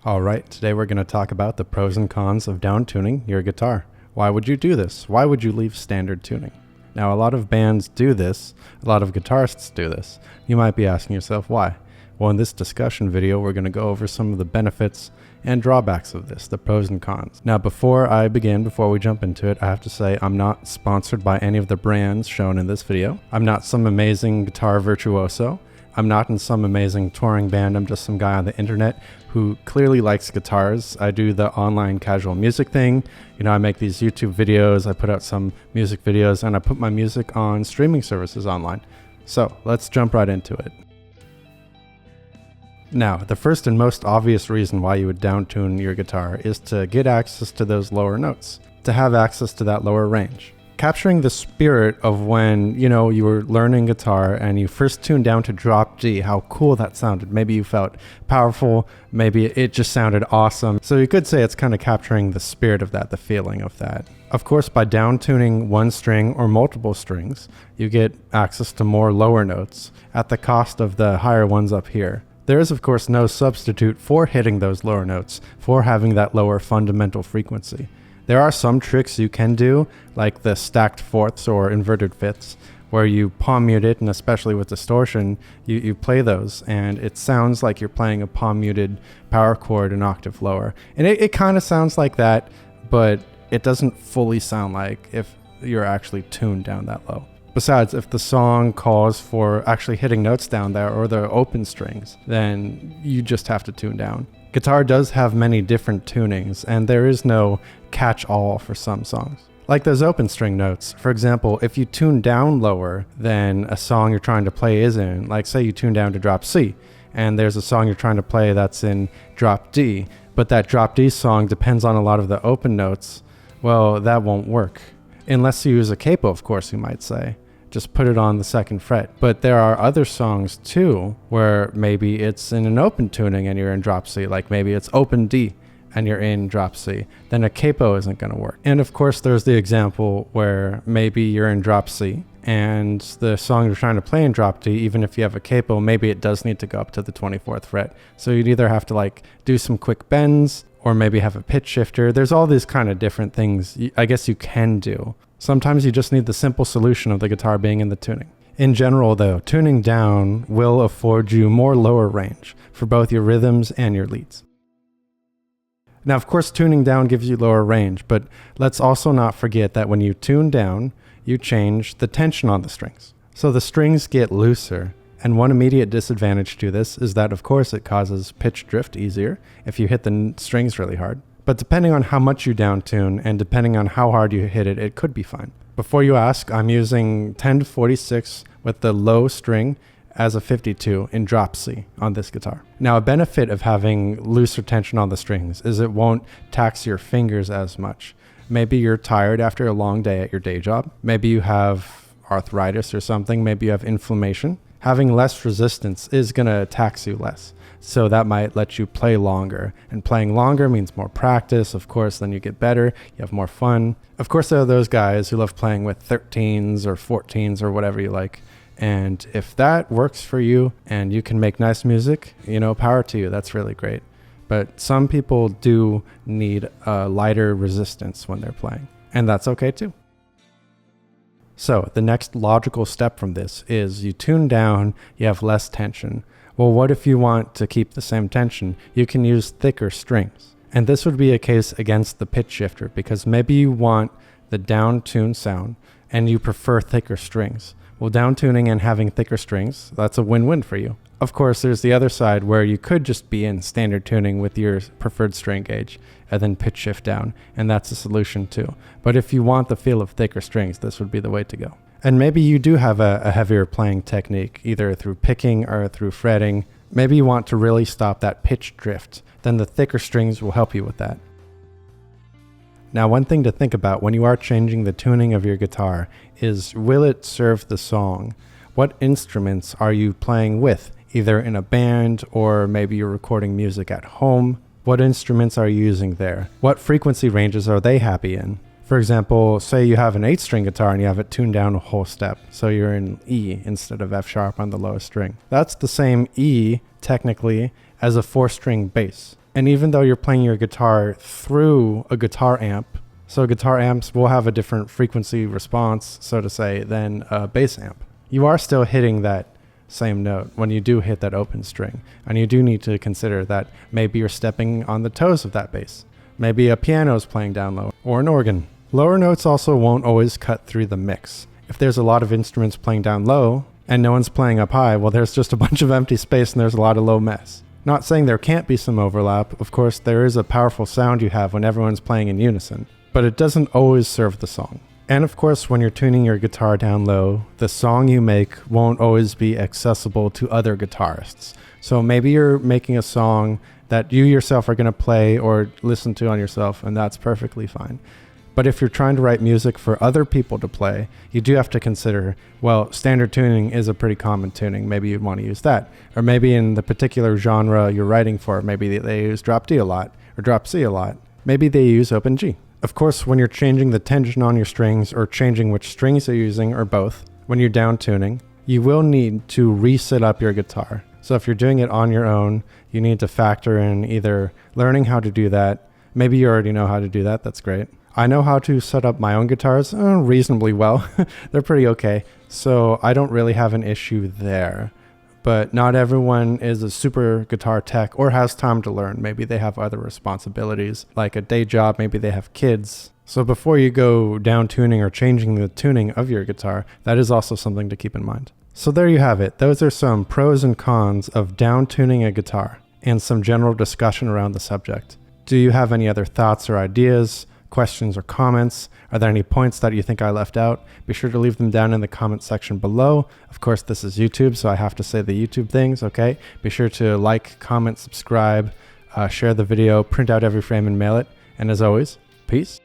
Alright, today we're going to talk about the pros and cons of downtuning your guitar. Why would you do this? Why would you leave standard tuning? Now, a lot of bands do this, a lot of guitarists do this. You might be asking yourself why. Well, in this discussion video, we're going to go over some of the benefits and drawbacks of this, the pros and cons. Now, before we jump into it, I have to say I'm not sponsored by any of the brands shown in this video. I'm not some amazing guitar virtuoso. I'm not in some amazing touring band. I'm just some guy on the internet who clearly likes guitars. I do the online casual music thing. I make these YouTube videos, I put out some music videos, and I put my music on streaming services online. So let's jump right into it. Now, the first and most obvious reason why you would downtune your guitar is to get access to those lower notes, to have access to that lower range. Capturing the spirit of when, you were learning guitar and you first tuned down to drop D, how cool that sounded. Maybe you felt powerful, maybe it just sounded awesome. So you could say it's kind of capturing the spirit of that, the feeling of that. Of course, by downtuning one string or multiple strings, you get access to more lower notes at the cost of the higher ones up here. There is, of course, no substitute for hitting those lower notes, for having that lower fundamental frequency. There are some tricks you can do, like the stacked fourths or inverted fifths, where you palm mute it, and especially with distortion, you play those, and it sounds like you're playing a palm muted power chord an octave lower. And it kind of sounds like that, but it doesn't fully sound like if you're actually tuned down that low. Besides, if the song calls for actually hitting notes down there or the open strings, then you just have to tune down. Guitar does have many different tunings, and there is no catch-all for some songs. Like those open string notes. For example, if you tune down lower than a song you're trying to play is in, like say you tune down to drop C, and there's a song you're trying to play that's in drop D, but that drop D song depends on a lot of the open notes, well, that won't work. Unless you use a capo, of course, you might say. Just put it on the second fret. But there are other songs too where maybe it's in an open tuning and you're in drop C, like maybe it's open D and you're in drop C, then a capo isn't going to work. And of course there's the example where maybe you're in drop C and the song you're trying to play in drop D, even if you have a capo, maybe it does need to go up to the 24th fret. So you'd either have to do some quick bends or maybe have a pitch shifter. There's all these kind of different things I guess you can do. Sometimes you just need the simple solution of the guitar being in the tuning. In general, though, tuning down will afford you more lower range for both your rhythms and your leads. Now, of course, tuning down gives you lower range, but let's also not forget that when you tune down, you change the tension on the strings. So the strings get looser, and one immediate disadvantage to this is that, of course, it causes pitch drift easier if you hit the strings really hard. But depending on how much you downtune and depending on how hard you hit it, it could be fine. Before you ask, I'm using 10 to 46 with the low string as a 52 in drop C on this guitar. Now, a benefit of having looser tension on the strings is it won't tax your fingers as much. Maybe you're tired after a long day at your day job. Maybe you have arthritis or something. Maybe you have inflammation. Having less resistance is going to tax you less. So that might let you play longer. And playing longer means more practice, of course, then you get better, you have more fun. Of course, there are those guys who love playing with 13s or 14s or whatever you like. And if that works for you and you can make nice music, power to you, that's really great. But some people do need a lighter resistance when they're playing, and that's okay too. So the next logical step from this is you tune down, you have less tension. Well, what if you want to keep the same tension? You can use thicker strings. And this would be a case against the pitch shifter because maybe you want the down tune sound and you prefer thicker strings. Well, downtuning and having thicker strings, that's a win-win for you. Of course, there's the other side where you could just be in standard tuning with your preferred string gauge and then pitch shift down, and that's a solution too. But if you want the feel of thicker strings, this would be the way to go. And maybe you do have a heavier playing technique, either through picking or through fretting. Maybe you want to really stop that pitch drift. Then the thicker strings will help you with that. Now, one thing to think about when you are changing the tuning of your guitar is, will it serve the song? What instruments are you playing with, either in a band or maybe you're recording music at home? What instruments are you using there? What frequency ranges are they happy in? For example, say you have an 8-string guitar and you have it tuned down a whole step, so you're in E instead of F sharp on the lowest string. That's the same E, technically, as a 4-string bass. And even though you're playing your guitar through a guitar amp, so guitar amps will have a different frequency response, so to say, than a bass amp, you are still hitting that same note when you do hit that open string. And you do need to consider that maybe you're stepping on the toes of that bass. Maybe a piano is playing down low, or an organ. Lower notes also won't always cut through the mix. If there's a lot of instruments playing down low and no one's playing up high, well, there's just a bunch of empty space and there's a lot of low mess. Not saying there can't be some overlap. Of course, there is a powerful sound you have when everyone's playing in unison, but it doesn't always serve the song. And of course, when you're tuning your guitar down low, the song you make won't always be accessible to other guitarists. So maybe you're making a song that you yourself are going to play or listen to on yourself, and that's perfectly fine. But if you're trying to write music for other people to play, you do have to consider, well, standard tuning is a pretty common tuning. Maybe you'd want to use that. Or maybe in the particular genre you're writing for, maybe they use drop D a lot or drop C a lot. Maybe they use open G. Of course, when you're changing the tension on your strings or changing which strings you're using, or both, when you're down tuning, you will need to reset up your guitar. So if you're doing it on your own, you need to factor in either learning how to do that. Maybe you already know how to do that. That's great. I know how to set up my own guitars reasonably well. They're pretty okay. So I don't really have an issue there. But not everyone is a super guitar tech or has time to learn. Maybe they have other responsibilities, like a day job. Maybe they have kids. So before you go down tuning or changing the tuning of your guitar, that is also something to keep in mind. So there you have it. Those are some pros and cons of down tuning a guitar and some general discussion around the subject. Do you have any other thoughts or ideas, questions or comments? Are there any points that you think I left out? Be sure to leave them down in the comment section below. Of course, this is YouTube, so I have to say the YouTube things, okay? Be sure to like, comment, subscribe, share the video, print out every frame and mail it. And as always, peace.